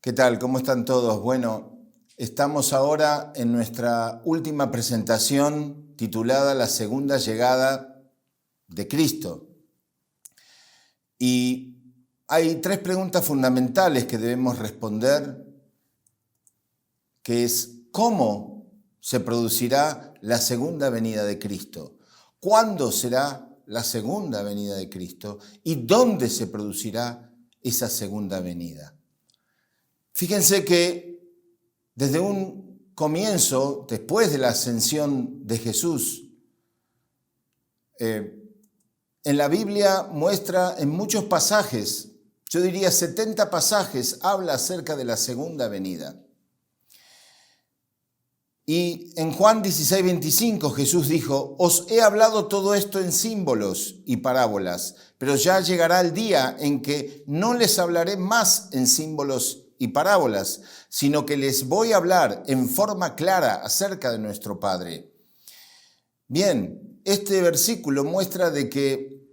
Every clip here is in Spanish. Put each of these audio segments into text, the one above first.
¿Qué tal? ¿Cómo están todos? Bueno, estamos ahora en nuestra última presentación titulada La segunda llegada de Cristo. Y hay tres preguntas fundamentales que debemos responder, que es ¿cómo se producirá la segunda venida de Cristo? ¿Cuándo será la segunda venida de Cristo? ¿Y dónde se producirá esa segunda venida? Fíjense que desde un comienzo, después de la ascensión de Jesús, en la Biblia muestra en muchos pasajes, yo diría 70 pasajes, habla acerca de la segunda venida. Y en Juan 16:25 Jesús dijo: os he hablado todo esto en símbolos y parábolas, pero ya llegará el día en que no les hablaré más en símbolos y parábolas, sino que les voy a hablar en forma clara acerca de nuestro Padre. Bien, este versículo muestra de que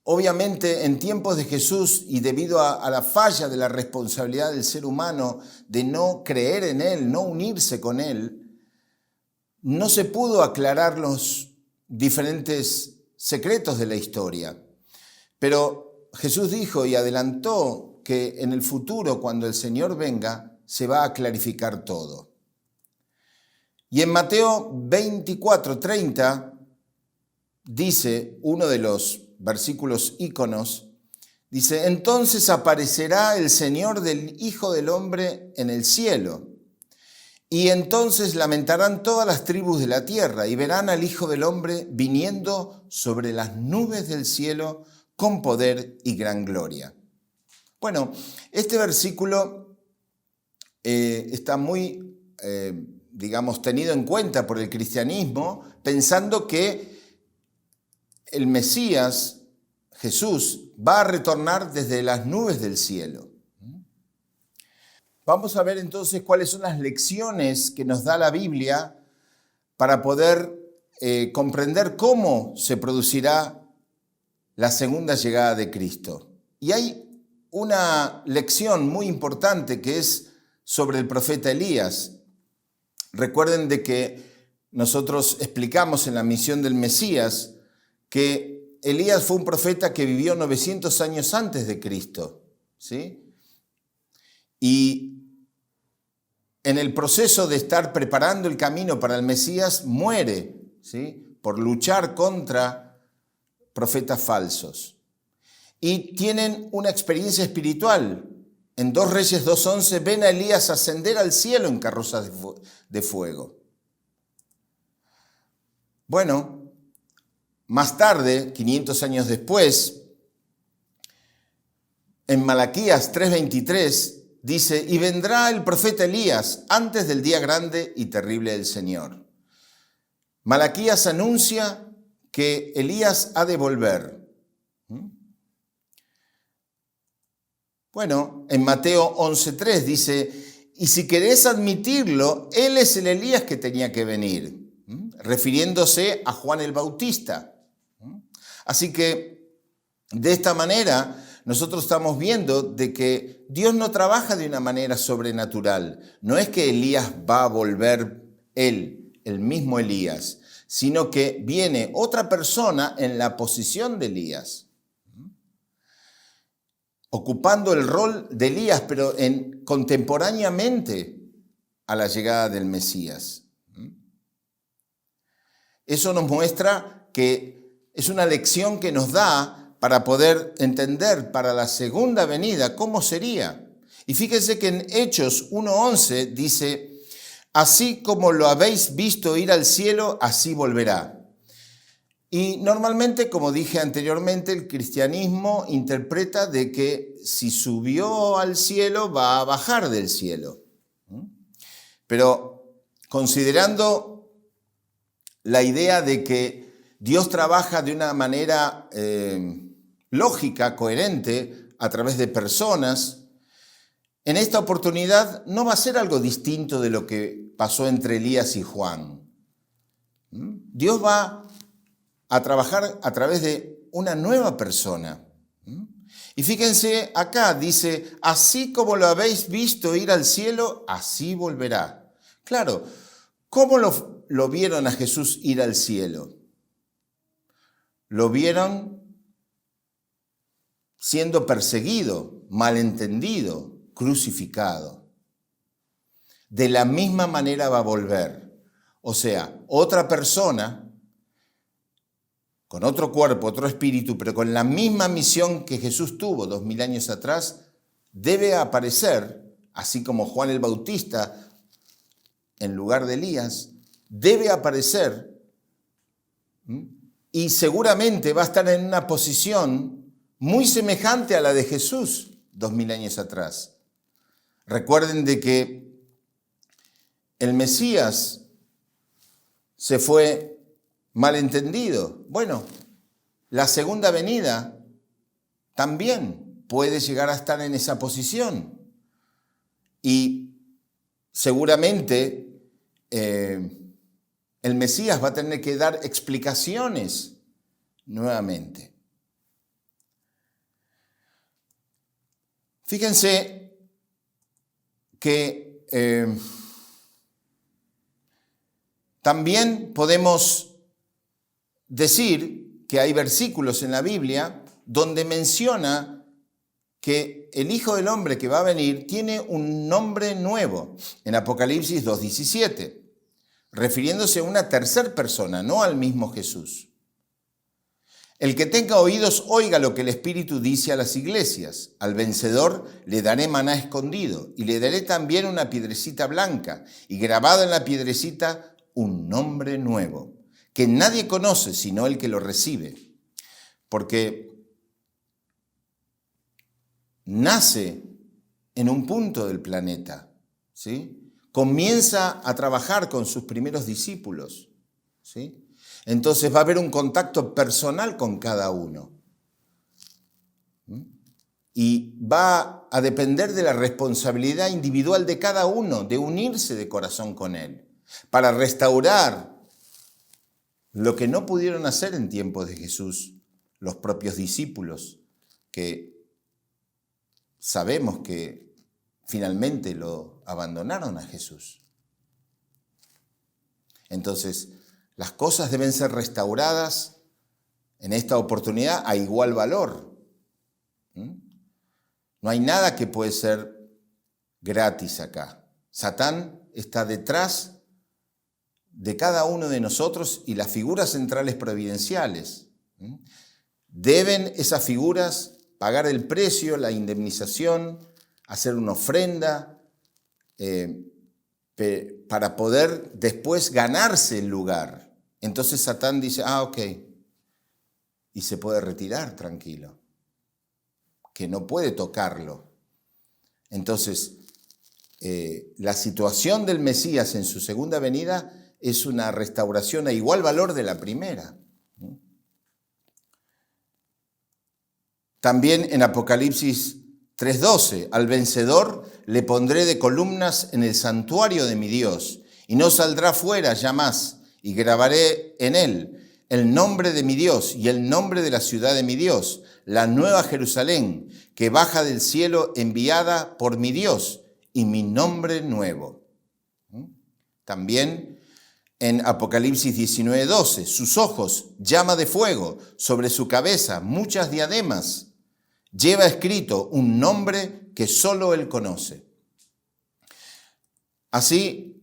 obviamente en tiempos de Jesús y debido a la falla de la responsabilidad del ser humano de no creer en Él, no unirse con Él, no se pudo aclarar los diferentes secretos de la historia. Pero Jesús dijo y adelantó que en el futuro, cuando el Señor venga, se va a clarificar todo. Y en Mateo 24:30 dice, uno de los versículos íconos, dice: entonces aparecerá el Señor del Hijo del Hombre en el cielo, y entonces lamentarán todas las tribus de la tierra, y verán al Hijo del Hombre viniendo sobre las nubes del cielo con poder y gran gloria. Bueno, este versículo está muy, tenido en cuenta por el cristianismo, pensando que el Mesías, Jesús, va a retornar desde las nubes del cielo. Vamos a ver entonces cuáles son las lecciones que nos da la Biblia para poder comprender cómo se producirá la segunda llegada de Cristo. Y hay una lección muy importante que es sobre el profeta Elías. Recuerden de que nosotros explicamos en la misión del Mesías que Elías fue un profeta que vivió 900 años antes de Cristo, ¿sí? Y en el proceso de estar preparando el camino para el Mesías muere, ¿sí?, por luchar contra profetas falsos. Y tienen una experiencia espiritual. En 2 Reyes 2:11 ven a Elías ascender al cielo en carrozas de fuego. Bueno, más tarde, 500 años después, en Malaquías 3:23 dice: y vendrá el profeta Elías antes del día grande y terrible del Señor. Malaquías anuncia que Elías ha de volver. Bueno, en Mateo 11:3 dice: y si querés admitirlo, él es el Elías que tenía que venir, refiriéndose a Juan el Bautista. Así que de esta manera nosotros estamos viendo de que Dios no trabaja de una manera sobrenatural. No es que Elías va a volver él, el mismo Elías, sino que viene otra persona en la posición de Elías, ocupando el rol de Elías, pero contemporáneamente a la llegada del Mesías. Eso nos muestra que es una lección que nos da para poder entender para la segunda venida cómo sería. Y fíjense que en Hechos 1:11 dice: así como lo habéis visto ir al cielo, así volverá. Y normalmente, como dije anteriormente, el cristianismo interpreta de que si subió al cielo, va a bajar del cielo. Pero considerando la idea de que Dios trabaja de una manera lógica, coherente, a través de personas, en esta oportunidad no va a ser algo distinto de lo que pasó entre Elías y Juan. Dios va a trabajar a través de una nueva persona. Y fíjense acá, dice, así como lo habéis visto ir al cielo, así volverá. Claro, ¿cómo lo vieron a Jesús ir al cielo? Lo vieron siendo perseguido, malentendido, crucificado. De la misma manera va a volver. O sea, otra persona, con otro cuerpo, otro espíritu, pero con la misma misión que Jesús tuvo 2000 años atrás, debe aparecer, así como Juan el Bautista, en lugar de Elías, debe aparecer y seguramente va a estar en una posición muy semejante a la de Jesús 2000 años atrás. Recuerden de que el Mesías se fue malentendido. Bueno, la segunda venida también puede llegar a estar en esa posición. Y seguramente el Mesías va a tener que dar explicaciones nuevamente. Fíjense que también podemos decir que hay versículos en la Biblia donde menciona que el Hijo del Hombre que va a venir tiene un nombre nuevo, en Apocalipsis 2:17, refiriéndose a una tercera persona, no al mismo Jesús. El que tenga oídos, oiga lo que el Espíritu dice a las iglesias. Al vencedor le daré maná escondido, y le daré también una piedrecita blanca, y grabado en la piedrecita un nombre nuevo, que nadie conoce sino el que lo recibe. Porque nace en un punto del planeta, ¿sí? Comienza a trabajar con sus primeros discípulos, ¿sí? Entonces va a haber un contacto personal con cada uno. Y va a depender de la responsabilidad individual de cada uno de unirse de corazón con él, para restaurar lo que no pudieron hacer en tiempos de Jesús los propios discípulos, que sabemos que finalmente lo abandonaron a Jesús. Entonces, las cosas deben ser restauradas en esta oportunidad a igual valor. No hay nada que puede ser gratis acá. Satán está detrás de cada uno de nosotros y las figuras centrales providenciales. Deben esas figuras pagar el precio, la indemnización, hacer una ofrenda, para poder después ganarse el lugar. Entonces Satán dice, ok, y se puede retirar tranquilo, que no puede tocarlo. Entonces, la situación del Mesías en su segunda venida es una restauración a igual valor de la primera. También en Apocalipsis 3:12, al vencedor le pondré de columnas en el santuario de mi Dios, y no saldrá fuera ya más, y grabaré en él el nombre de mi Dios y el nombre de la ciudad de mi Dios, la nueva Jerusalén, que baja del cielo enviada por mi Dios, y mi nombre nuevo. También en Apocalipsis 19:12, sus ojos, llama de fuego, sobre su cabeza muchas diademas, lleva escrito un nombre que solo él conoce. Así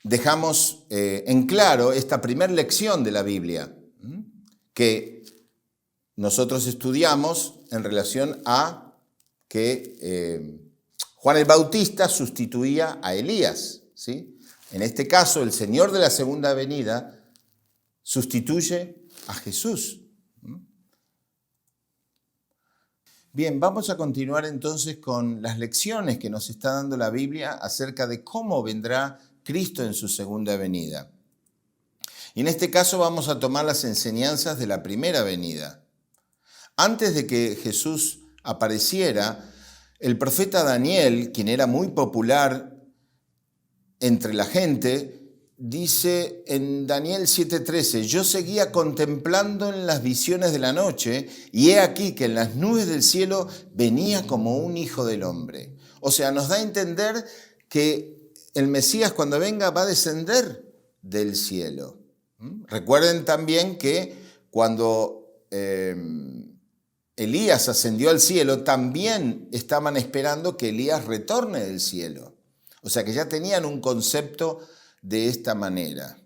dejamos en claro esta primera lección de la Biblia que nosotros estudiamos en relación a que Juan el Bautista sustituía a Elías, ¿sí? En este caso, el Señor de la segunda venida sustituye a Jesús. Bien, vamos a continuar entonces con las lecciones que nos está dando la Biblia acerca de cómo vendrá Cristo en su segunda venida. Y en este caso vamos a tomar las enseñanzas de la primera venida. Antes de que Jesús apareciera, el profeta Daniel, quien era muy popular entre la gente, dice en Daniel 7:13, yo seguía contemplando en las visiones de la noche y he aquí que en las nubes del cielo venía como un hijo del hombre. O sea, nos da a entender que el Mesías cuando venga va a descender del cielo. Recuerden también que cuando Elías ascendió al cielo, también estaban esperando que Elías retorne del cielo. O sea que ya tenían un concepto de esta manera.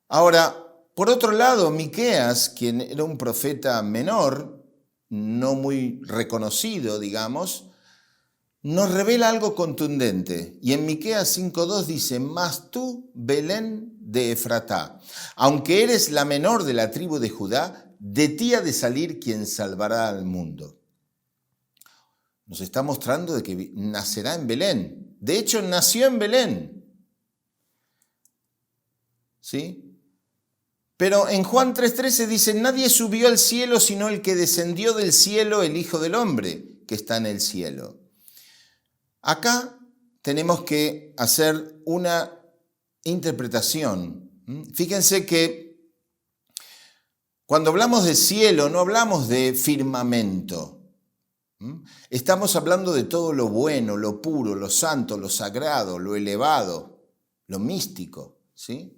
Ahora, por otro lado, Miqueas, quien era un profeta menor, no muy reconocido, digamos, nos revela algo contundente. Y en Miqueas 5:2 dice, mas tú, Belén de Efratá, aunque eres la menor de la tribu de Judá, de ti ha de salir quien salvará al mundo. Nos está mostrando de que nacerá en Belén. De hecho, nació en Belén. ¿Sí? Pero en Juan 3:13 dice, nadie subió al cielo sino el que descendió del cielo, el Hijo del Hombre, que está en el cielo. Acá tenemos que hacer una interpretación. Fíjense que cuando hablamos de cielo no hablamos de firmamento. Estamos hablando de todo lo bueno, lo puro, lo santo, lo sagrado, lo elevado, lo místico, ¿sí?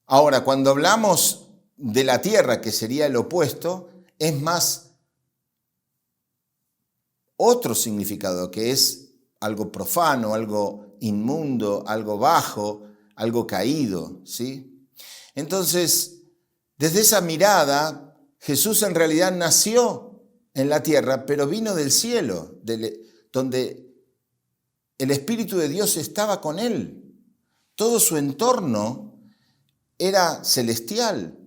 Ahora, cuando hablamos de la tierra, que sería el opuesto, es más otro significado, que es algo profano, algo inmundo, algo bajo, algo caído, ¿sí? Entonces, desde esa mirada, Jesús en realidad nació en la tierra, pero vino del cielo, donde el Espíritu de Dios estaba con él. Todo su entorno era celestial,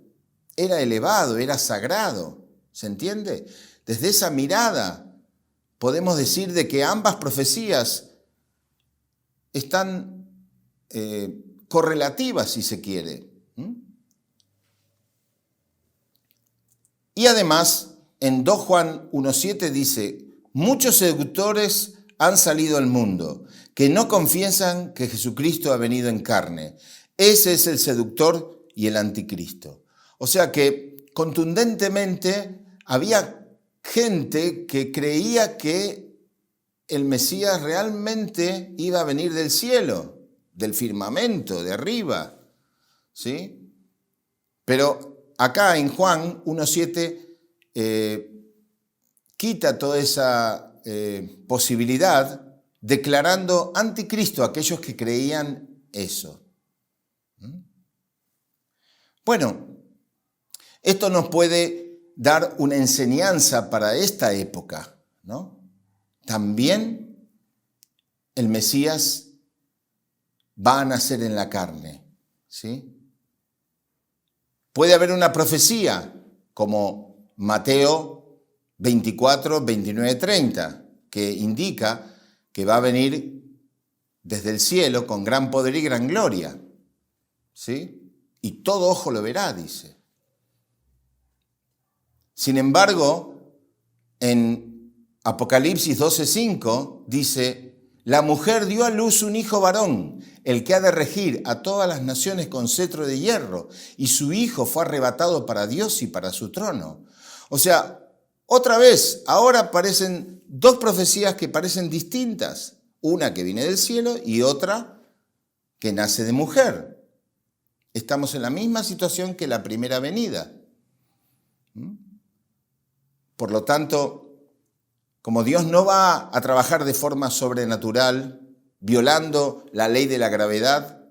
era elevado, era sagrado. ¿Se entiende? Desde esa mirada podemos decir de que ambas profecías están correlativas, si se quiere. Y además, en 2 Juan 1:7 dice, muchos seductores han salido al mundo, que no confiesan que Jesucristo ha venido en carne. Ese es el seductor y el anticristo. O sea que contundentemente había gente que creía que el Mesías realmente iba a venir del cielo, del firmamento, de arriba, ¿sí? Pero acá en Juan 1:7 quita toda esa posibilidad, declarando anticristo a aquellos que creían eso. Bueno, esto nos puede dar una enseñanza para esta época, ¿no? También el Mesías va a nacer en la carne, ¿sí? Puede haber una profecía como Mateo 24, 29, 30, que indica que va a venir desde el cielo con gran poder y gran gloria, ¿sí? Y todo ojo lo verá, dice. Sin embargo, en Apocalipsis 12:5 dice, la mujer dio a luz un hijo varón, el que ha de regir a todas las naciones con cetro de hierro, y su hijo fue arrebatado para Dios y para su trono. O sea, otra vez, ahora aparecen dos profecías que parecen distintas, una que viene del cielo y otra que nace de mujer. Estamos en la misma situación que la primera venida. Por lo tanto, como Dios no va a trabajar de forma sobrenatural, violando la ley de la gravedad,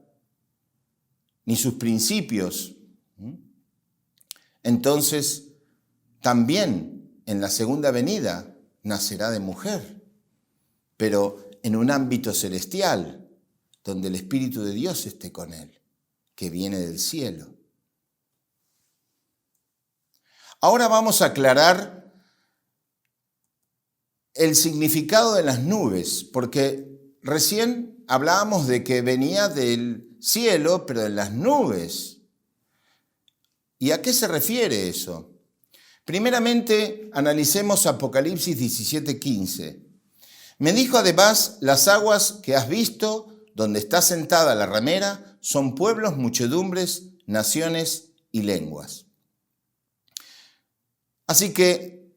ni sus principios, entonces también en la segunda venida nacerá de mujer, pero en un ámbito celestial, donde el Espíritu de Dios esté con él, que viene del cielo. Ahora vamos a aclarar el significado de las nubes, porque recién hablábamos de que venía del cielo, pero en las nubes. ¿Y a qué se refiere eso? Primeramente, analicemos Apocalipsis 17:15. Me dijo además, las aguas que has visto donde está sentada la ramera son pueblos, muchedumbres, naciones y lenguas. Así que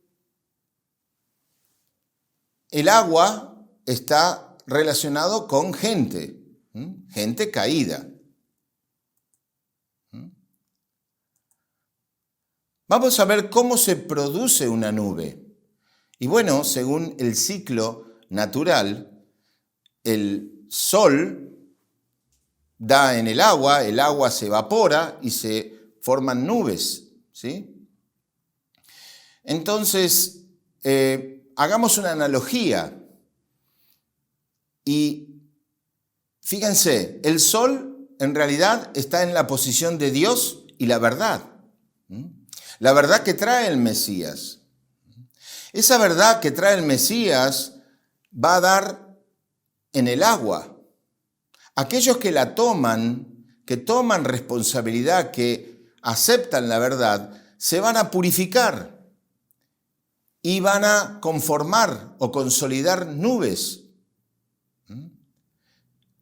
el agua está relacionado con gente, gente caída. Vamos a ver cómo se produce una nube. Y bueno, según el ciclo natural, el sol da en el agua se evapora y se forman nubes, ¿sí? Entonces, hagamos una analogía. Y fíjense, el sol en realidad está en la posición de Dios y la verdad. La verdad que trae el Mesías. Esa verdad que trae el Mesías va a dar en el agua. Aquellos que la toman, que toman responsabilidad, que aceptan la verdad, se van a purificar y van a conformar o consolidar nubes.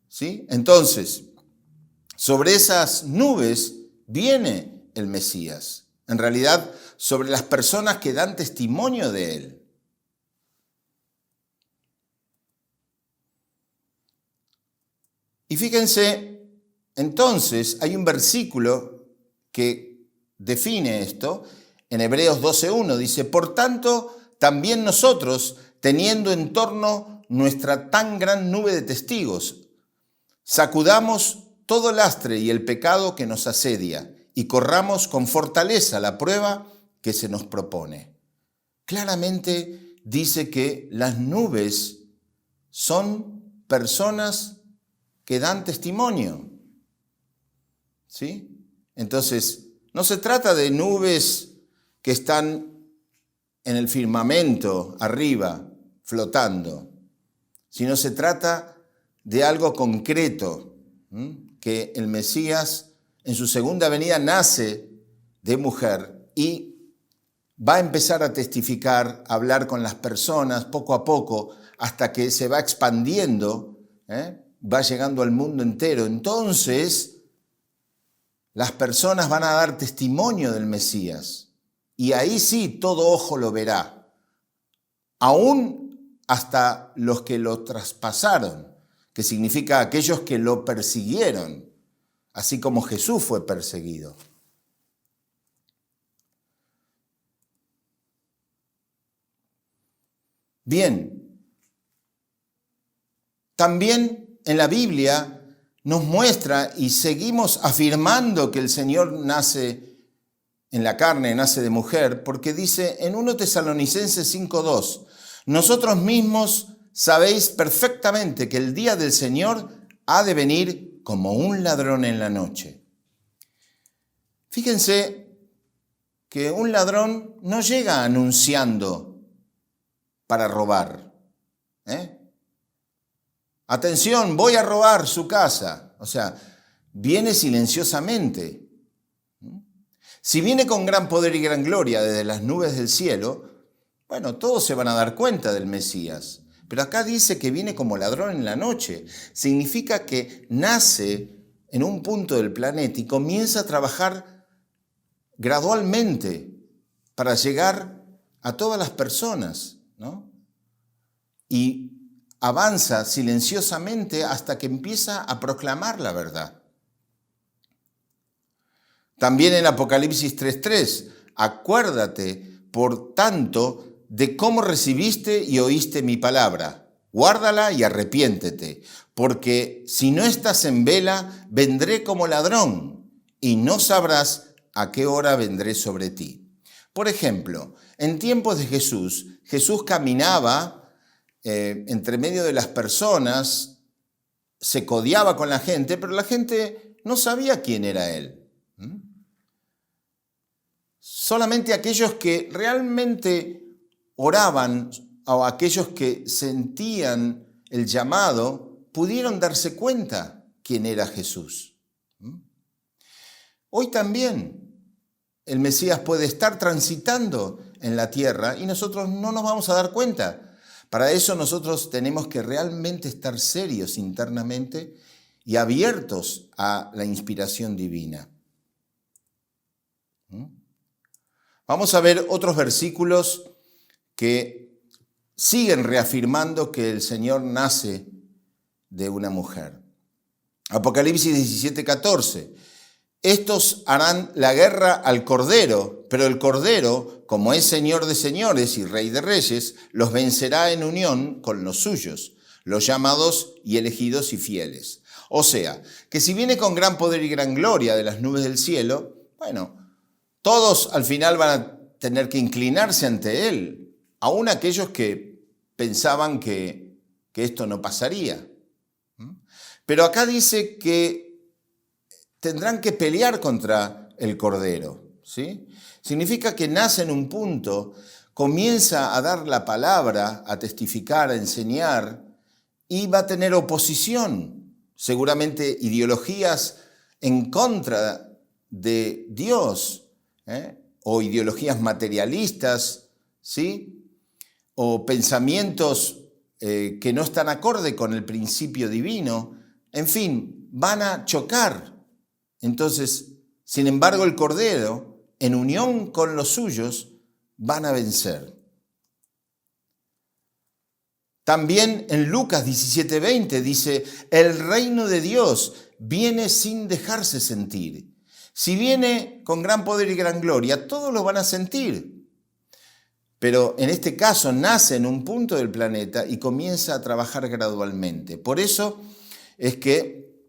¿Sí? Entonces, sobre esas nubes viene el Mesías. En realidad, sobre las personas que dan testimonio de él. Y fíjense, entonces, hay un versículo que define esto. En Hebreos 12:1 dice, por tanto, también nosotros, teniendo en torno nuestra tan gran nube de testigos, sacudamos todo lastre y el pecado que nos asedia y corramos con fortaleza la prueba que se nos propone. Claramente dice que las nubes son personas que dan testimonio, ¿sí? Entonces, no se trata de nubes que están en el firmamento, arriba, flotando, sino se trata de algo concreto, que el Mesías en su segunda venida nace de mujer y va a empezar a testificar, a hablar con las personas poco a poco, hasta que se va expandiendo, va llegando al mundo entero. Entonces, las personas van a dar testimonio del Mesías y ahí sí todo ojo lo verá, aún hasta los que lo traspasaron, que significa aquellos que lo persiguieron, así como Jesús fue perseguido. Bien, también en la Biblia nos muestra y seguimos afirmando que el Señor nace en la carne, nace de mujer, porque dice en 1 Tesalonicenses 5:2, nosotros mismos sabéis perfectamente que el día del Señor ha de venir como un ladrón en la noche. Fíjense que un ladrón no llega anunciando para robar. Atención, voy a robar su casa. O sea, viene silenciosamente. Si viene con gran poder y gran gloria desde las nubes del cielo, bueno, todos se van a dar cuenta del Mesías. Pero acá dice que viene como ladrón en la noche. Significa que nace en un punto del planeta y comienza a trabajar gradualmente para llegar a todas las personas, ¿no? Y avanza silenciosamente hasta que empieza a proclamar la verdad. También en Apocalipsis 3:3, acuérdate, por tanto, de cómo recibiste y oíste mi palabra. Guárdala y arrepiéntete, porque si no estás en vela, vendré como ladrón y no sabrás a qué hora vendré sobre ti. Por ejemplo, en tiempos de Jesús, Jesús caminaba entre medio de las personas, se codeaba con la gente, pero la gente no sabía quién era él. Solamente aquellos que realmente oraban o aquellos que sentían el llamado pudieron darse cuenta quién era Jesús. Hoy también el Mesías puede estar transitando en la tierra y nosotros no nos vamos a dar cuenta. Para eso nosotros tenemos que realmente estar serios internamente y abiertos a la inspiración divina. Vamos a ver otros versículos que siguen reafirmando que el Señor nace de una mujer. Apocalipsis 17:14. Estos harán la guerra al Cordero, pero el Cordero, como es Señor de señores y Rey de reyes, los vencerá en unión con los suyos, los llamados y elegidos y fieles. O sea, que si viene con gran poder y gran gloria de las nubes del cielo, bueno, todos al final van a tener que inclinarse ante Él, aun aquellos que pensaban que esto no pasaría. Pero acá dice que tendrán que pelear contra el Cordero, ¿sí? Significa que nace en un punto, comienza a dar la palabra, a testificar, a enseñar, y va a tener oposición, seguramente ideologías en contra de Dios, o ideologías materialistas, ¿sí? O pensamientos que no están acorde con el principio divino. En fin, van a chocar. Entonces, sin embargo, el Cordero, en unión con los suyos, van a vencer. También en Lucas 17:20 dice, el reino de Dios viene sin dejarse sentir. Si viene con gran poder y gran gloria, todos lo van a sentir. Pero en este caso nace en un punto del planeta y comienza a trabajar gradualmente. Por eso es que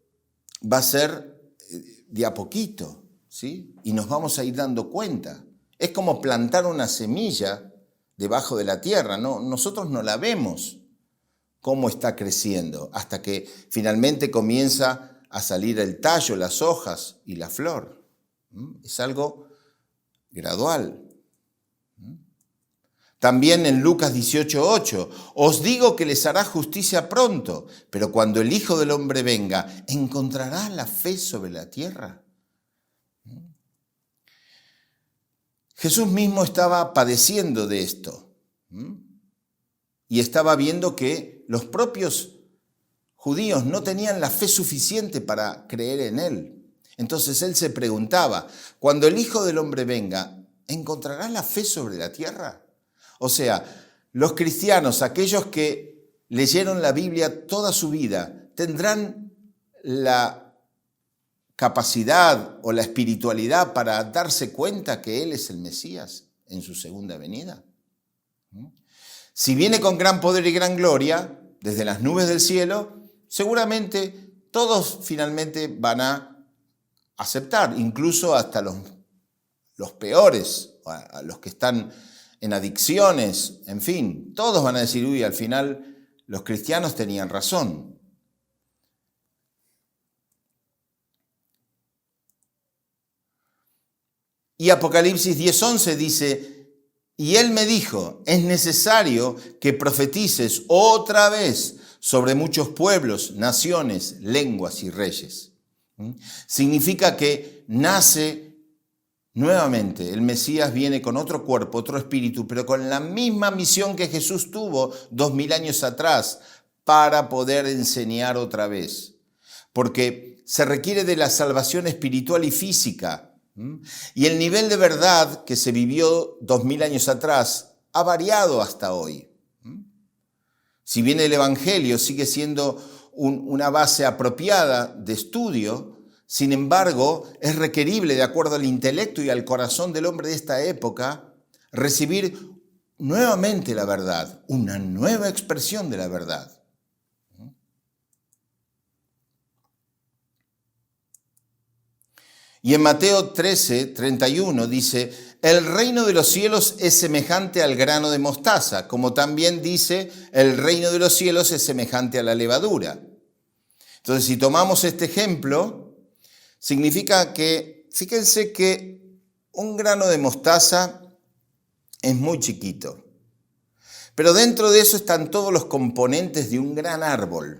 va a ser de a poquito, ¿sí? Y nos vamos a ir dando cuenta. Es como plantar una semilla debajo de la tierra, ¿no? Nosotros no la vemos cómo está creciendo hasta que finalmente comienza a salir el tallo, las hojas y la flor. Es algo gradual. También en Lucas 18:8, os digo que les hará justicia pronto, pero cuando el Hijo del Hombre venga, ¿encontrará la fe sobre la tierra? Jesús mismo estaba padeciendo de esto y estaba viendo que los propios judíos no tenían la fe suficiente para creer en Él. Entonces Él se preguntaba, cuando el Hijo del Hombre venga, ¿encontrará la fe sobre la tierra? O sea, los cristianos, aquellos que leyeron la Biblia toda su vida, ¿tendrán la capacidad o la espiritualidad para darse cuenta que Él es el Mesías en su segunda venida? Si viene con gran poder y gran gloria, desde las nubes del cielo, seguramente todos finalmente van a aceptar, incluso hasta los peores, a los que están en adicciones, en fin, todos van a decir, uy, al final los cristianos tenían razón. Y Apocalipsis 10:11 dice, y Él me dijo, es necesario que profetices otra vez sobre muchos pueblos, naciones, lenguas y reyes. Significa que nace nuevamente, el Mesías viene con otro cuerpo, otro espíritu, pero con la misma misión que Jesús tuvo 2000 años atrás para poder enseñar otra vez. Porque se requiere de la salvación espiritual y física. Y el nivel de verdad que se vivió 2000 años atrás ha variado hasta hoy. Si bien el Evangelio sigue siendo una base apropiada de estudio, sin embargo, es requerible, de acuerdo al intelecto y al corazón del hombre de esta época, recibir nuevamente la verdad, una nueva expresión de la verdad. Y en Mateo 13:31 dice, el reino de los cielos es semejante al grano de mostaza, como también dice, el reino de los cielos es semejante a la levadura. Entonces, si tomamos este ejemplo, significa que, fíjense que un grano de mostaza es muy chiquito, pero dentro de eso están todos los componentes de un gran árbol.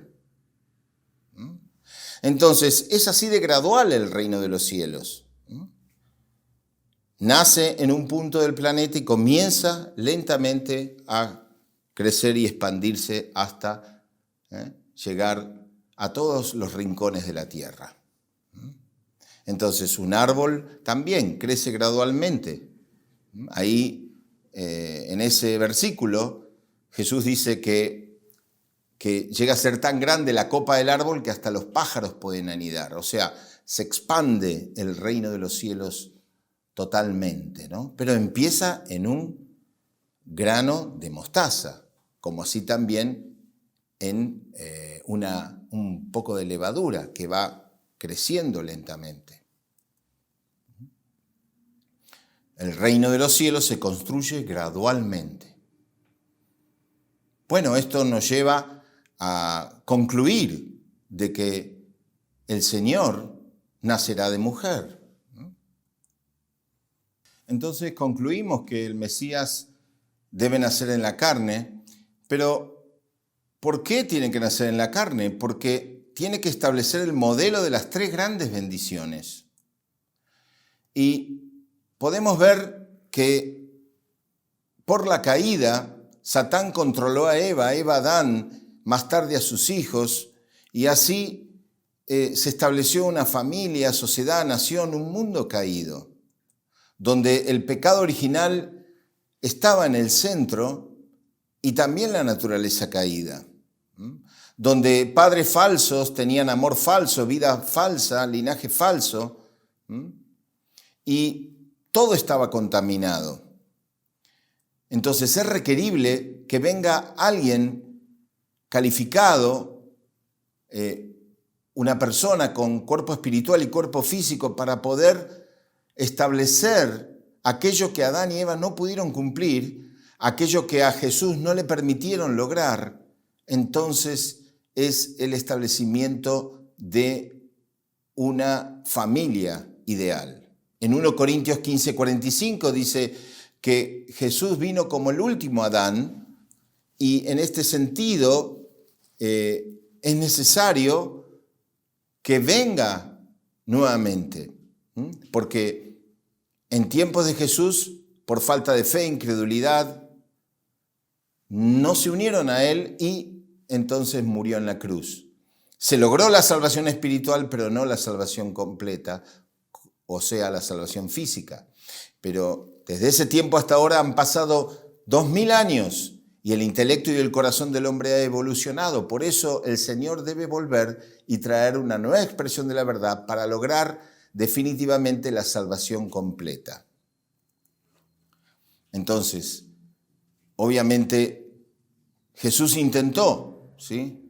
Entonces, es así de gradual el reino de los cielos. Nace en un punto del planeta y comienza lentamente a crecer y expandirse hasta llegar a todos los rincones de la tierra. Entonces, un árbol también crece gradualmente. Ahí, en ese versículo, Jesús dice que llega a ser tan grande la copa del árbol que hasta los pájaros pueden anidar. O sea, se expande el reino de los cielos totalmente, ¿no? Pero empieza en un grano de mostaza, como así también en un poco de levadura que va creciendo lentamente. El reino de los cielos se construye gradualmente. Bueno, esto nos lleva a concluir de que el Señor nacerá de mujer. Entonces concluimos que el Mesías debe nacer en la carne, pero ¿por qué tiene que nacer en la carne? Porque tiene que establecer el modelo de las 3 grandes bendiciones. Y podemos ver que por la caída, Satán controló a Eva a Adán, más tarde a sus hijos, y así se estableció una familia, sociedad, nación, un mundo caído, donde el pecado original estaba en el centro y también la naturaleza caída, donde padres falsos tenían amor falso, vida falsa, linaje falso, y todo estaba contaminado. Entonces es requerible que venga alguien calificado, una persona con cuerpo espiritual y cuerpo físico para poder establecer aquello que Adán y Eva no pudieron cumplir, aquello que a Jesús no le permitieron lograr. Entonces es el establecimiento de una familia ideal. En 1 Corintios 15:45 dice que Jesús vino como el último Adán y en este sentido es necesario que venga nuevamente, porque en tiempos de Jesús, por falta de fe, incredulidad, no se unieron a Él y entonces murió en la cruz. Se logró la salvación espiritual, pero no la salvación completa, o sea, la salvación física. Pero desde ese tiempo hasta ahora han pasado 2000 años y el intelecto y el corazón del hombre ha evolucionado. Por eso el Señor debe volver y traer una nueva expresión de la verdad para lograr definitivamente la salvación completa. Entonces, obviamente Jesús intentó, ¿sí?,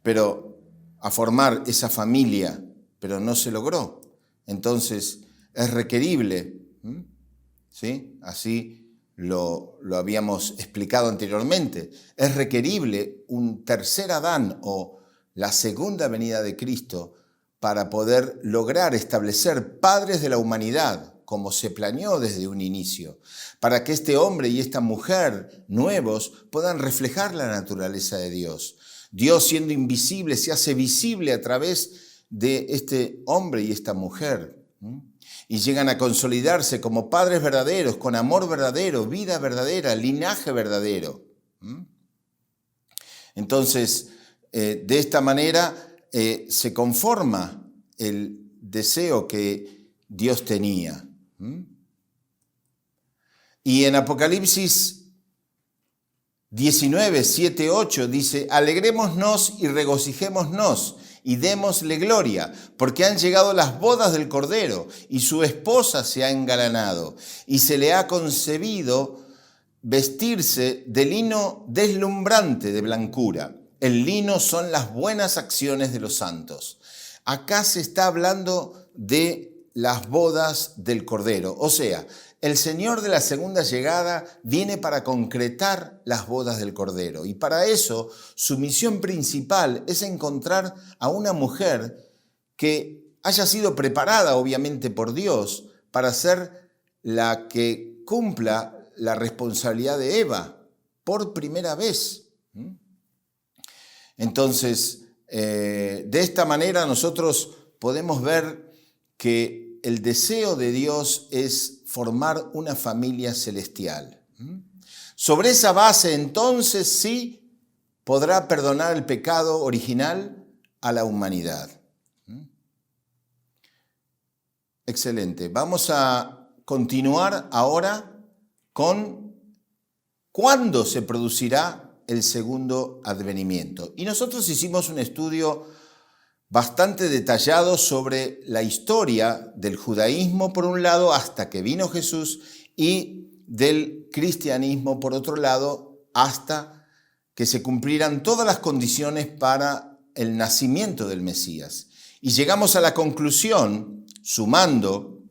pero a formar esa familia, pero no se logró. Entonces es requerible, ¿sí?, así lo habíamos explicado anteriormente, es requerible un tercer Adán o la segunda venida de Cristo para poder lograr establecer padres de la humanidad, como se planeó desde un inicio, para que este hombre y esta mujer nuevos puedan reflejar la naturaleza de Dios. Dios, siendo invisible, se hace visible a través de este hombre y esta mujer, y llegan a consolidarse como padres verdaderos, con amor verdadero, vida verdadera, linaje verdadero. Entonces, de esta manera se conforma el deseo que Dios tenía. Y en Apocalipsis 19, 7, 8 dice: alegrémonos y regocijémonos y démosle gloria, porque han llegado las bodas del Cordero y su esposa se ha engalanado y se le ha concebido vestirse de lino deslumbrante de blancura. El lino son las buenas acciones de los santos. Acá se está hablando de las bodas del Cordero, o sea, el Señor de la segunda llegada viene para concretar las bodas del Cordero y para eso su misión principal es encontrar a una mujer que haya sido preparada obviamente por Dios para ser la que cumpla la responsabilidad de Eva por primera vez. Entonces, de esta manera nosotros podemos ver que el deseo de Dios es formar una familia celestial. Sobre esa base, entonces, sí podrá perdonar el pecado original a la humanidad. Excelente. Vamos a continuar ahora con cuándo se producirá el segundo advenimiento. Y nosotros hicimos un estudio bastante detallado sobre la historia del judaísmo, por un lado, hasta que vino Jesús, y del cristianismo, por otro lado, hasta que se cumplieran todas las condiciones para el nacimiento del Mesías. Y llegamos a la conclusión, sumando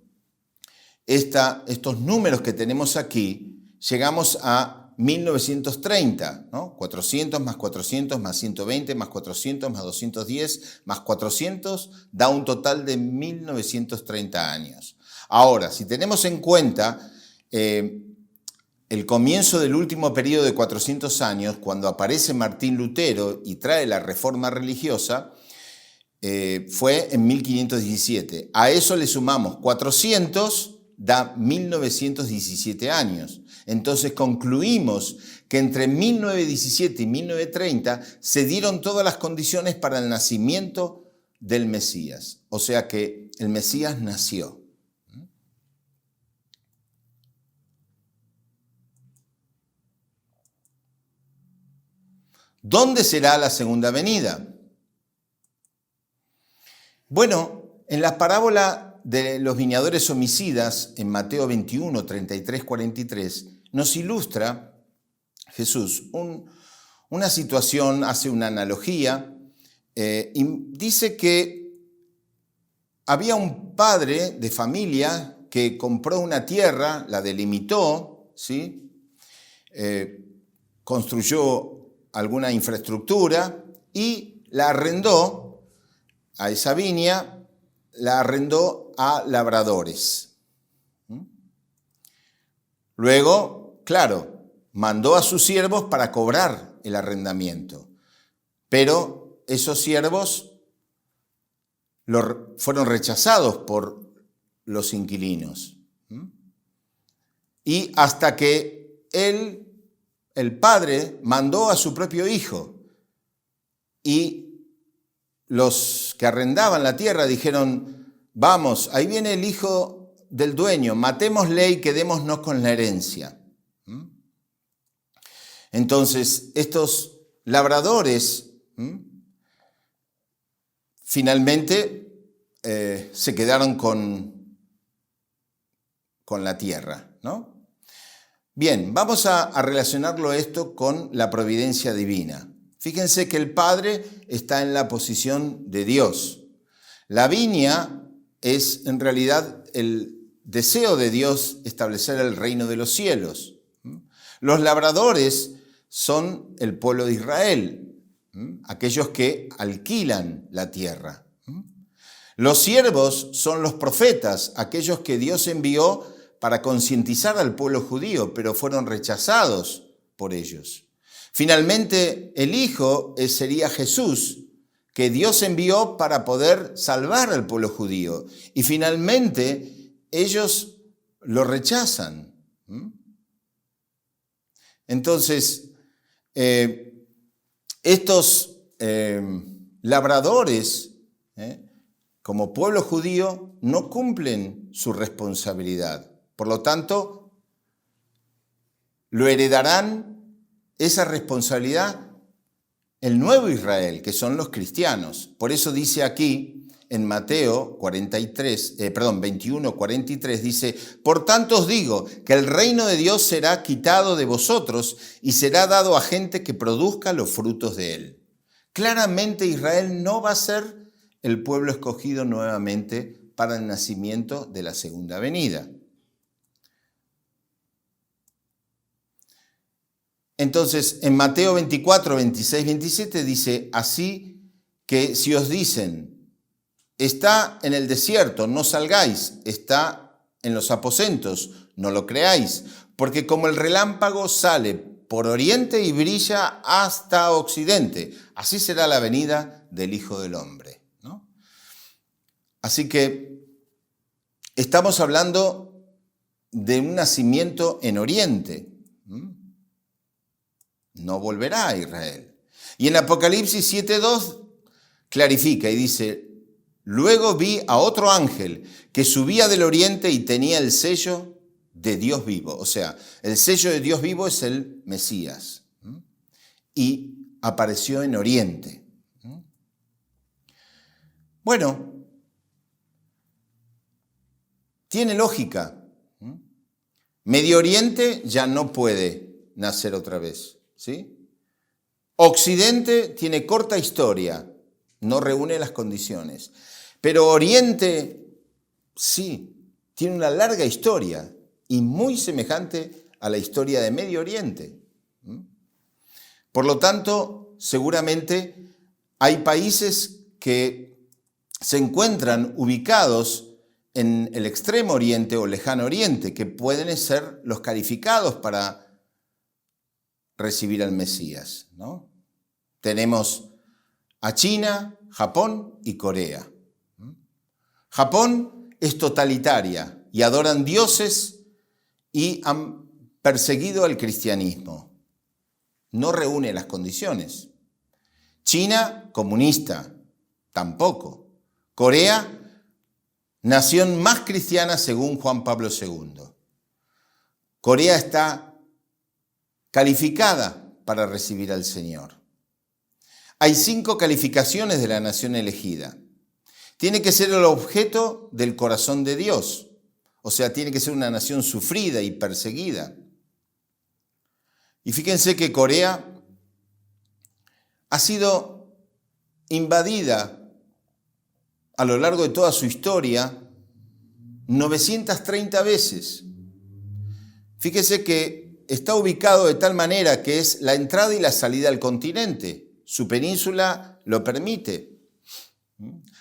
estos números que tenemos aquí, llegamos a 1930, ¿no? 400 más 400 más 120 más 400 más 210 más 400 da un total de 1930 años. Ahora, si tenemos en cuenta el comienzo del último periodo de 400 años, cuando aparece Martín Lutero y trae la reforma religiosa, fue en 1517. A eso le sumamos 400, da 1917 años. Entonces concluimos que entre 1917 y 1930 se dieron todas las condiciones para el nacimiento del Mesías. O sea que el Mesías nació. ¿Dónde será la segunda venida? Bueno, en la parábola de los viñadores homicidas, en Mateo 21, 33, 43, nos ilustra Jesús una situación, hace una analogía, y dice que había un padre de familia que compró una tierra, la delimitó, ¿sí? Construyó alguna infraestructura y la arrendó a esa viña, la arrendó a labradores. Luego, claro, mandó a sus siervos para cobrar el arrendamiento, pero esos siervos fueron rechazados por los inquilinos. Y hasta que el padre mandó a su propio hijo y los que arrendaban la tierra dijeron, vamos, ahí viene el hijo del dueño, matémosle y quedémonos con la herencia. Entonces, estos labradores finalmente se quedaron con la tierra, ¿no? Bien, vamos a relacionarlo esto con la providencia divina. Fíjense que el Padre está en la posición de Dios. La viña es en realidad el deseo de Dios establecer el reino de los cielos. Los labradores son el pueblo de Israel, aquellos que alquilan la tierra. Los siervos son los profetas, aquellos que Dios envió para concientizar al pueblo judío, pero fueron rechazados por ellos. Finalmente, el Hijo sería Jesús, que Dios envió para poder salvar al pueblo judío. Y finalmente, ellos lo rechazan. Entonces, estos labradores, como pueblo judío, no cumplen su responsabilidad. Por lo tanto, lo heredarán esa responsabilidad el nuevo Israel, que son los cristianos. Por eso dice aquí en Mateo 21, 43, dice, por tanto os digo que el reino de Dios será quitado de vosotros y será dado a gente que produzca los frutos de él. Claramente Israel no va a ser el pueblo escogido nuevamente para el nacimiento de la segunda venida. Entonces, en Mateo 24, 26, 27 dice, así que si os dicen, está en el desierto, no salgáis, está en los aposentos, no lo creáis, porque como el relámpago sale por oriente y brilla hasta occidente, así será la venida del Hijo del Hombre, ¿no? Así que estamos hablando de un nacimiento en oriente. no volverá a Israel. Y en Apocalipsis 7:2 clarifica y dice, luego vi a otro ángel que subía del oriente y tenía el sello de Dios vivo. O sea, el sello de Dios vivo es el Mesías. Y apareció en oriente. Bueno, tiene lógica. Medio Oriente ya no puede nacer otra vez, ¿sí? Occidente tiene corta historia, no reúne las condiciones. Pero Oriente sí, tiene una larga historia y muy semejante a la historia de Medio Oriente. Por lo tanto, seguramente hay países que se encuentran ubicados en el extremo oriente o lejano oriente, que pueden ser los calificados para recibir al Mesías, ¿no? Tenemos a China, Japón y Corea. Japón es totalitaria y adoran dioses y han perseguido al cristianismo. No reúne las condiciones. China, comunista, tampoco. Corea, nación más cristiana según Juan Pablo II. Corea está calificada para recibir al Señor. Hay 5 calificaciones de la nación elegida. Tiene que ser el objeto del corazón de Dios. O sea, tiene que ser una nación sufrida y perseguida. Y fíjense que Corea ha sido invadida a lo largo de toda su historia 930 veces. Fíjese que está ubicado de tal manera que es la entrada y la salida al continente. Su península lo permite.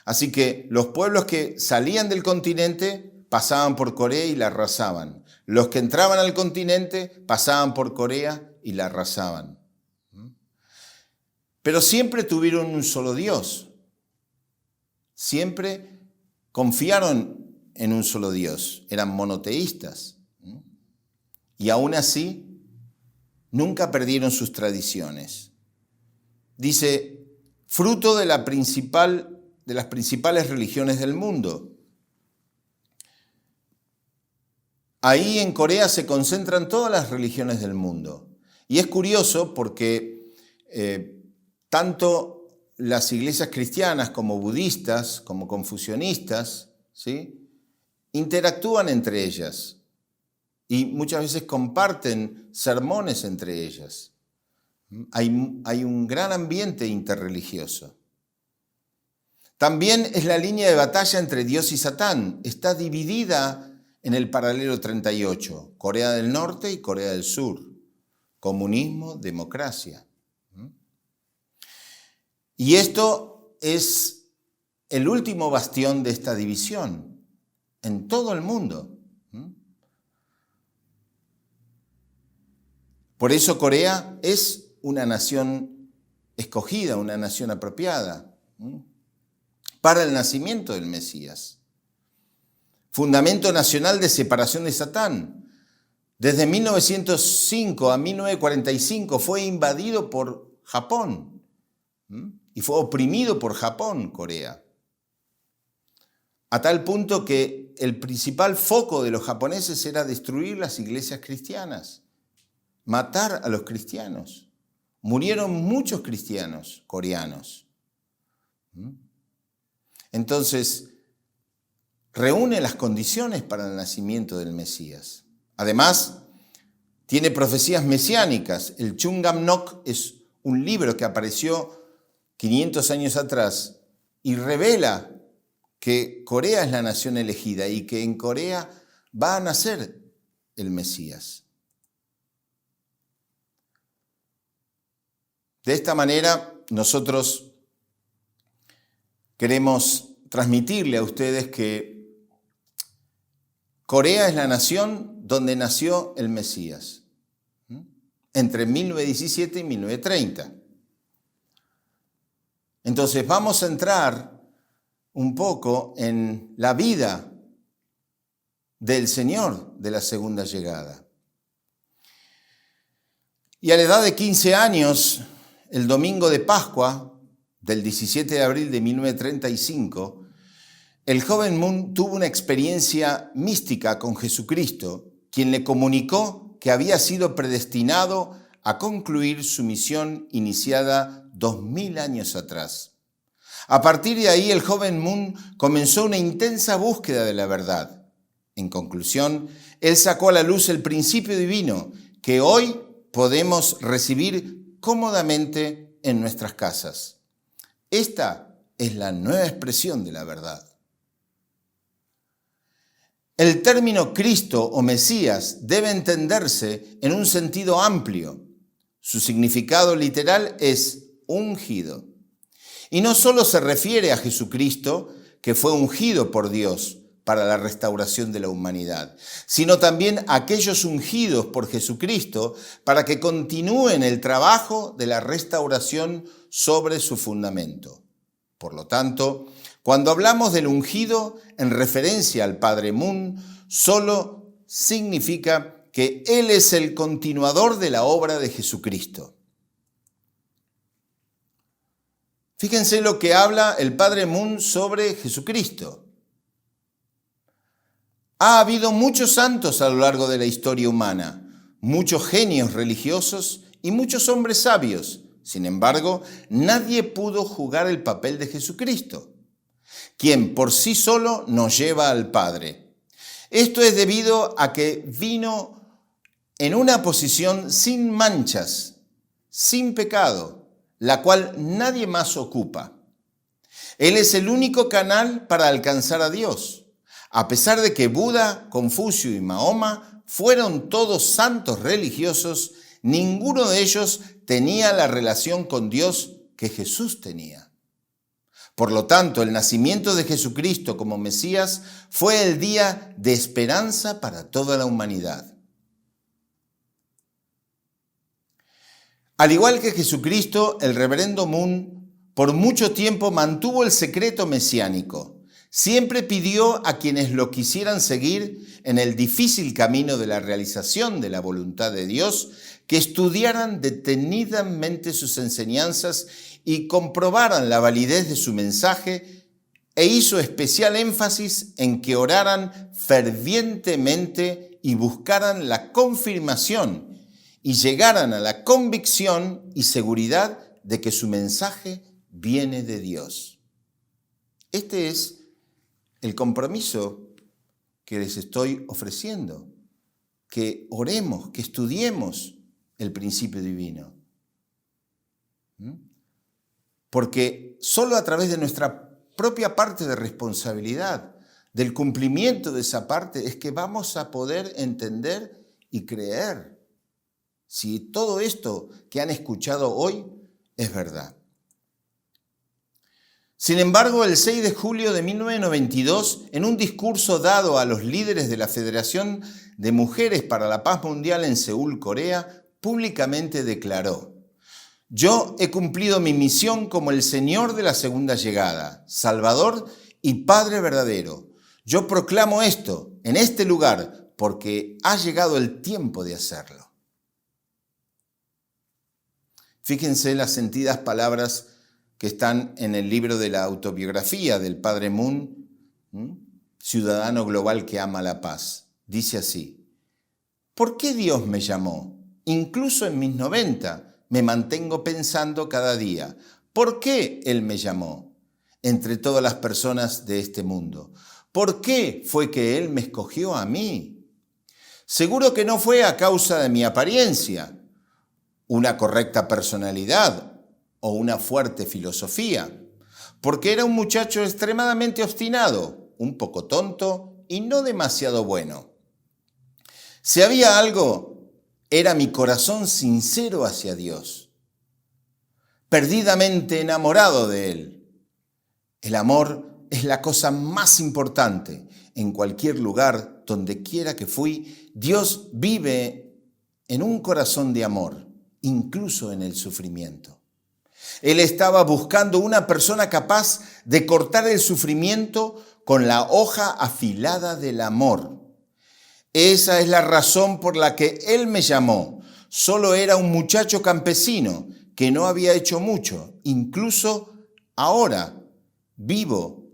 Así que los pueblos que salían del continente pasaban por Corea y la arrasaban. Los que entraban al continente pasaban por Corea y la arrasaban. Pero siempre tuvieron un solo Dios. Siempre confiaron en un solo Dios. Eran monoteístas. Y aún así, nunca perdieron sus tradiciones. Dice, fruto de las principales religiones del mundo. Ahí en Corea se concentran todas las religiones del mundo. Y es curioso porque tanto las iglesias cristianas como budistas, como confucianistas, ¿sí?, interactúan entre ellas y muchas veces comparten sermones entre ellas. Hay un gran ambiente interreligioso. También es la línea de batalla entre Dios y Satán. Está dividida en el paralelo 38, Corea del Norte y Corea del Sur. Comunismo, democracia. Y esto es el último bastión de esta división en todo el mundo. Por eso Corea es una nación escogida, una nación apropiada para el nacimiento del Mesías. Fundamento nacional de separación de Satán. Desde 1905 a 1945 fue invadido por Japón y fue oprimido por Japón, Corea. A tal punto que el principal foco de los japoneses era destruir las iglesias cristianas, matar a los cristianos. Murieron muchos cristianos coreanos. Entonces, reúne las condiciones para el nacimiento del Mesías. Además, tiene profecías mesiánicas. El Chungamnok es un libro que apareció 500 años atrás y revela que Corea es la nación elegida y que en Corea va a nacer el Mesías. De esta manera, nosotros queremos transmitirle a ustedes que Corea es la nación donde nació el Mesías, entre 1917 y 1930. Entonces vamos a entrar un poco en la vida del Señor de la segunda llegada. Y a la edad de 15 años, el domingo de Pascua, del 17 de abril de 1935, el joven Moon tuvo una experiencia mística con Jesucristo, quien le comunicó que había sido predestinado a concluir su misión iniciada 2000 años atrás. A partir de ahí, el joven Moon comenzó una intensa búsqueda de la verdad. En conclusión, él sacó a la luz el principio divino que hoy podemos recibir cómodamente en nuestras casas. Esta es la nueva expresión de la verdad. El término Cristo o Mesías debe entenderse en un sentido amplio. Su significado literal es ungido. Y no solo se refiere a Jesucristo, que fue ungido por Dios para la restauración de la humanidad, sino también a aquellos ungidos por Jesucristo para que continúen el trabajo de la restauración sobre su fundamento. Por lo tanto, cuando hablamos del ungido en referencia al Padre Moon, solo significa que Él es el continuador de la obra de Jesucristo. Fíjense lo que habla el Padre Moon sobre Jesucristo. Ha habido muchos santos a lo largo de la historia humana, muchos genios religiosos y muchos hombres sabios. Sin embargo, nadie pudo jugar el papel de Jesucristo, quien por sí solo nos lleva al Padre. Esto es debido a que vino en una posición sin manchas, sin pecado, la cual nadie más ocupa. Él es el único canal para alcanzar a Dios. A pesar de que Buda, Confucio y Mahoma fueron todos santos religiosos, ninguno de ellos tenía la relación con Dios que Jesús tenía. Por lo tanto, el nacimiento de Jesucristo como Mesías fue el día de esperanza para toda la humanidad. Al igual que Jesucristo, el reverendo Moon por mucho tiempo mantuvo el secreto mesiánico. Siempre pidió a quienes lo quisieran seguir en el difícil camino de la realización de la voluntad de Dios que estudiaran detenidamente sus enseñanzas y comprobaran la validez de su mensaje, e hizo especial énfasis en que oraran fervientemente y buscaran la confirmación y llegaran a la convicción y seguridad de que su mensaje viene de Dios. Este es el compromiso que les estoy ofreciendo, que oremos, que estudiemos el principio divino. Porque solo a través de nuestra propia parte de responsabilidad, del cumplimiento de esa parte, es que vamos a poder entender y creer si todo esto que han escuchado hoy es verdad. Sin embargo, el 6 de julio de 1992, en un discurso dado a los líderes de la Federación de Mujeres para la Paz Mundial en Seúl, Corea, públicamente declaró: «Yo he cumplido mi misión como el Señor de la segunda llegada, Salvador y Padre verdadero. Yo proclamo esto en este lugar porque ha llegado el tiempo de hacerlo». Fíjense las sentidas palabras que están en el libro de la autobiografía del Padre Moon, ciudadano global que ama la paz. Dice así: ¿por qué Dios me llamó? Incluso en mis 90 me mantengo pensando cada día, ¿por qué Él me llamó entre todas las personas de este mundo? ¿Por qué fue que Él me escogió a mí? Seguro que no fue a causa de mi apariencia, una correcta personalidad o una fuerte filosofía, porque era un muchacho extremadamente obstinado, un poco tonto y no demasiado bueno. Si había algo, era mi corazón sincero hacia Dios, perdidamente enamorado de Él. El amor es la cosa más importante. En cualquier lugar, donde quiera que fui, Dios vive en un corazón de amor, incluso en el sufrimiento. Él estaba buscando una persona capaz de cortar el sufrimiento con la hoja afilada del amor. Esa es la razón por la que Él me llamó. Solo era un muchacho campesino que no había hecho mucho. Incluso ahora vivo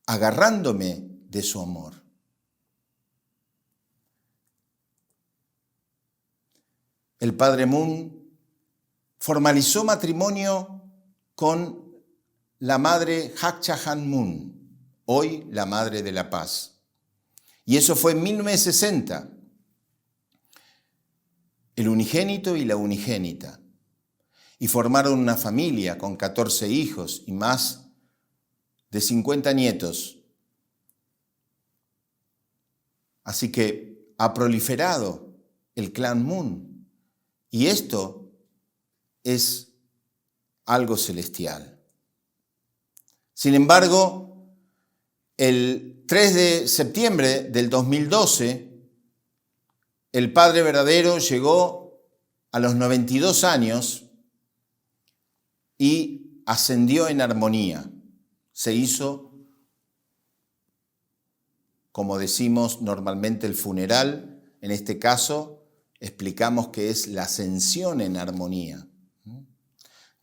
agarrándome de su amor. El padre Moon formalizó matrimonio con la madre Hak Cha Han Moon, hoy la Madre de la Paz. Y eso fue en 1960. El unigénito y la unigénita. Y formaron una familia con 14 hijos y más de 50 nietos. Así que ha proliferado el clan Moon. Y esto es algo celestial. Sin embargo, el 3 de septiembre del 2012, el Padre verdadero llegó a los 92 años y ascendió en armonía. Se hizo, como decimos normalmente, el funeral. En este caso, explicamos que es la ascensión en armonía.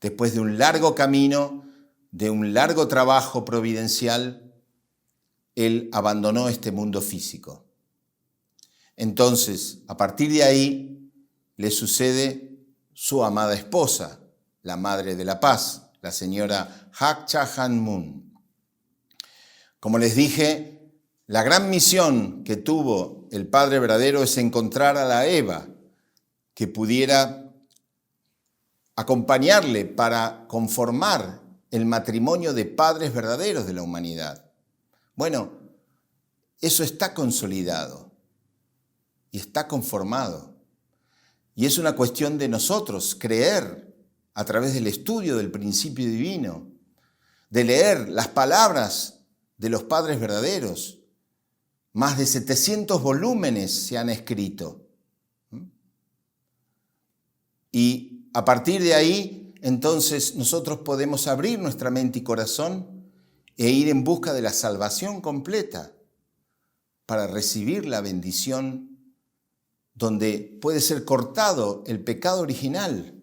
Después de un largo camino, de un largo trabajo providencial, él abandonó este mundo físico. Entonces, a partir de ahí, le sucede su amada esposa, la Madre de la Paz, la señora Hak Cha Han Moon. Como les dije, la gran misión que tuvo el Padre verdadero es encontrar a la Eva que pudiera acompañarle para conformar el matrimonio de padres verdaderos de la humanidad. Bueno, eso está consolidado y está conformado. Y es una cuestión de nosotros creer a través del estudio del principio divino, de leer las palabras de los padres verdaderos. Más de 700 volúmenes se han escrito. Y a partir de ahí, entonces, nosotros podemos abrir nuestra mente y corazón e ir en busca de la salvación completa para recibir la bendición donde puede ser cortado el pecado original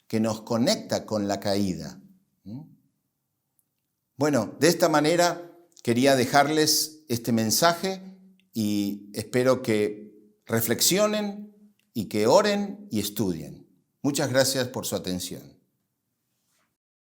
que nos conecta con la caída. Bueno, de esta manera quería dejarles este mensaje y espero que reflexionen y que oren y estudien. Muchas gracias por su atención.